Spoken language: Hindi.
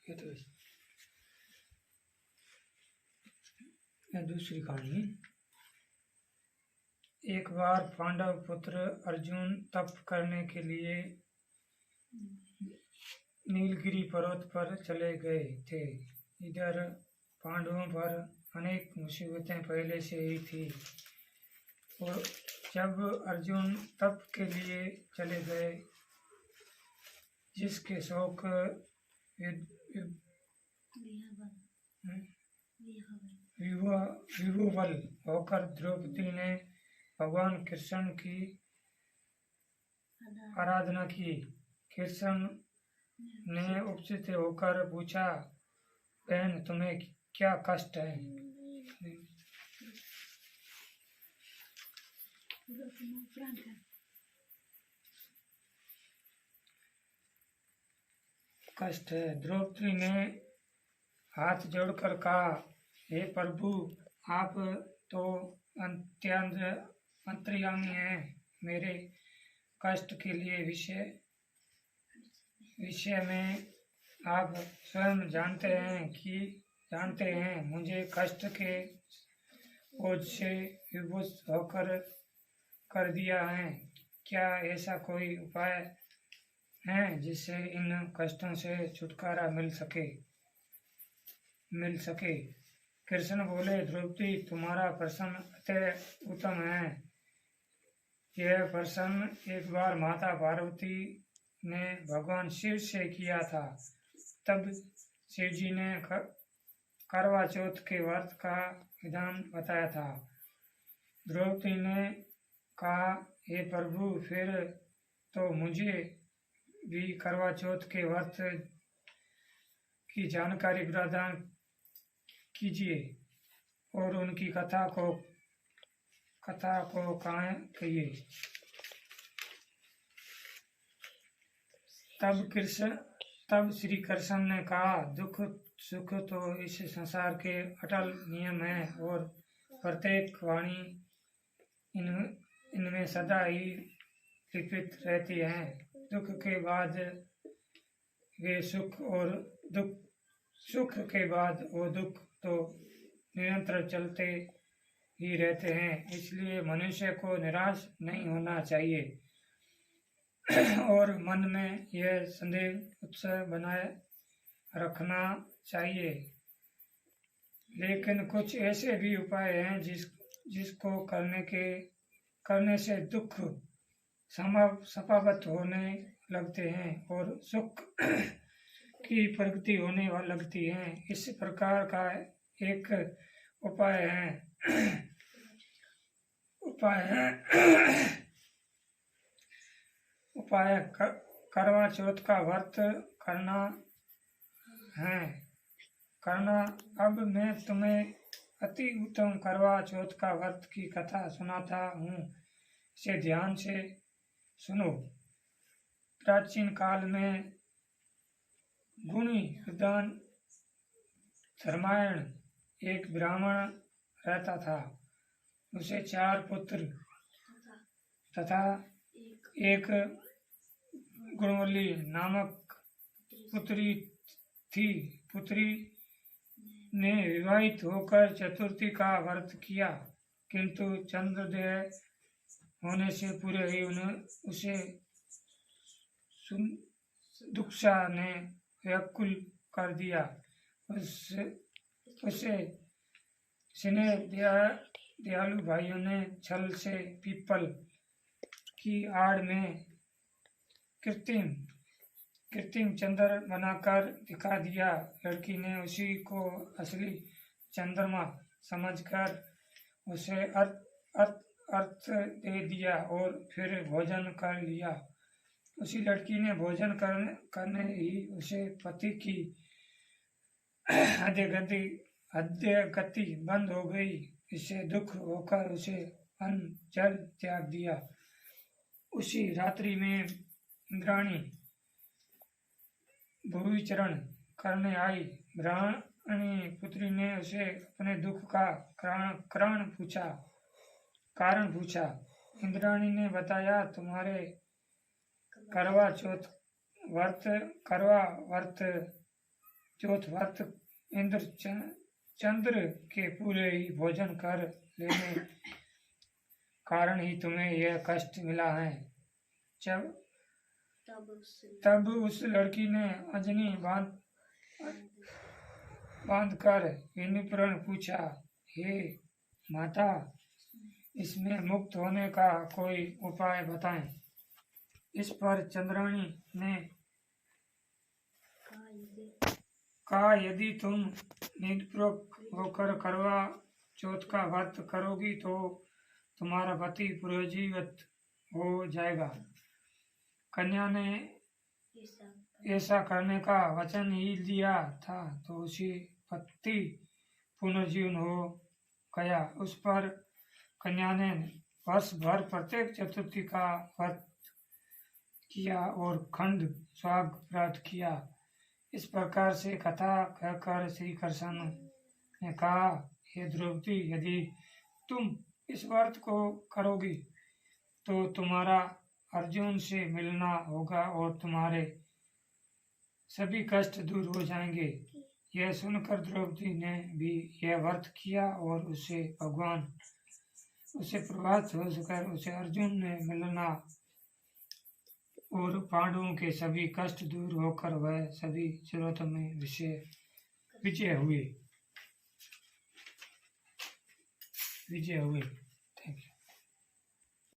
ये तो ये दूसरी कहानी। एक बार पांडव पुत्र अर्जुन तप करने के लिए नीलगिरी पर्वत पर चले गए थे। इधर पांडवों पर अनेक मुसीबतें पहले से ही थी और जब अर्जुन तप के लिए चले गए, जिसके शौक विभोवल होकर द्रौपदी ने भगवान कृष्ण की आराधना की। कृष्ण ने उपस्थित होकर पूछा, बहन तुम्हें क्या कष्ट है? कष्ट है। द्रौपदी ने हाथ जोड़कर कहा, हे प्रभु, आप तो अत्यंत अंतर्यामी हैं। मेरे कष्ट के लिए विषय में आप स्वयं जानते हैं। मुझे कष्ट के बोझ से विभूत होकर कर दिया है। क्या ऐसा कोई उपाय है जिससे इन कष्टों से छुटकारा मिल सके? कृष्ण बोले, द्रौपदी, तुम्हारा प्रश्न अति उत्तम है। यह प्रश्न एक बार माता पार्वती ने भगवान शिव से किया था। तब शिव जी ने करवा चौथ के व्रत का विधान बताया था। द्रौपदी ने कहा, हे प्रभु, फिर तो मुझे भी करवा चौथ के व्रत की जानकारी प्रदान कीजिए और उनकी कथा को कहिए। तब श्री कृष्ण ने कहा, दुख सुख तो इस संसार के अटल नियम है और प्रत्येक वाणी इनमें सदा ही लिपित रहती है। दुख के बाद वे सुख और सुख के बाद वो दुख तो निरंतर चलते ही रहते हैं। इसलिए मनुष्य को निराश नहीं होना चाहिए और मन में यह संदेह उत्साह बनाए रखना चाहिए। लेकिन कुछ ऐसे भी उपाय हैं जिसको करने से दुख समाप्त होने लगते हैं और सुख की प्रगति होने लगती है। इस प्रकार का एक उपाय करवा चौथ का व्रत करना है। अब मैं तुम्हें अति उत्तम करवा चौथ का व्रत की कथा सुनाता हूँ, इसे ध्यान से सुनो। प्राचीन काल में गुणी विद्वान धर्मायण एक ब्राह्मण रहता था। उसे 4 पुत्र तथा एक गुणवली नामक पुत्री थी। पुत्री ने विवाहित होकर चतुर्थी का व्रत किया, किंतु चंद्रोदय होने से पूर्व ही उसे दुक्षा ने व्याकुल कर दिया। उसे स्नेह दयालु भाइयों ने छल से पीपल की आड़ में कृत्रिम चंद्र बनाकर दिखा दिया। लड़की ने उसी को असली चंद्रमा समझकर उसे अर्थ दे दिया और फिर भोजन कर लिया। उसी लड़की ने भोजन करने ही उसे पति की हृदय गति बंद हो गई। इससे दुख होकर उसे अन्न जल त्याग दिया। उसी रात्रि में इंद्राणी भूविचरण करने आई। ब्राह्मणी पुत्री ने उसे अपने दुख का कारण पूछा। इंद्राणी ने बताया, तुम्हारे करवा व्रत चौथ व्रत इंद्र चंद्र के पूरे ही भोजन कर लेने कारण ही तुम्हें यह कष्ट मिला है। जब तब उस लड़की ने अंजनी बांध कर विनम्र पूछा, हे माता, इसमें मुक्त होने का कोई उपाय बताएं। इस पर चंद्राणी ने कहा, यदि तुम निष्पूर्वक होकर करवा चौथ का व्रत करोगी तो तुम्हारा पति पुनर्जीवित हो जाएगा। कन्या ने ऐसा करने का वचन ही दिया था तो उसी पति पुनर्जीवन हो गया। उस पर कन्या ने वर्ष भर प्रत्येक चतुर्थी का व्रत किया और खंड स्वाग प्राप्त किया। इस प्रकार से कथा कहकर श्री कृष्ण ने कहा, हे द्रौपदी, यदि तुम इस व्रत को करोगी तो तुम्हारा अर्जुन से मिलना होगा और तुम्हारे सभी कष्ट दूर हो जाएंगे। यह सुनकर द्रौपदी ने भी यह व्रत किया और उसे प्रभावित होकर उसे अर्जुन ने मिलना और पांडवों के सभी कष्ट दूर होकर वह सभी जरूरतों में विजय हुए।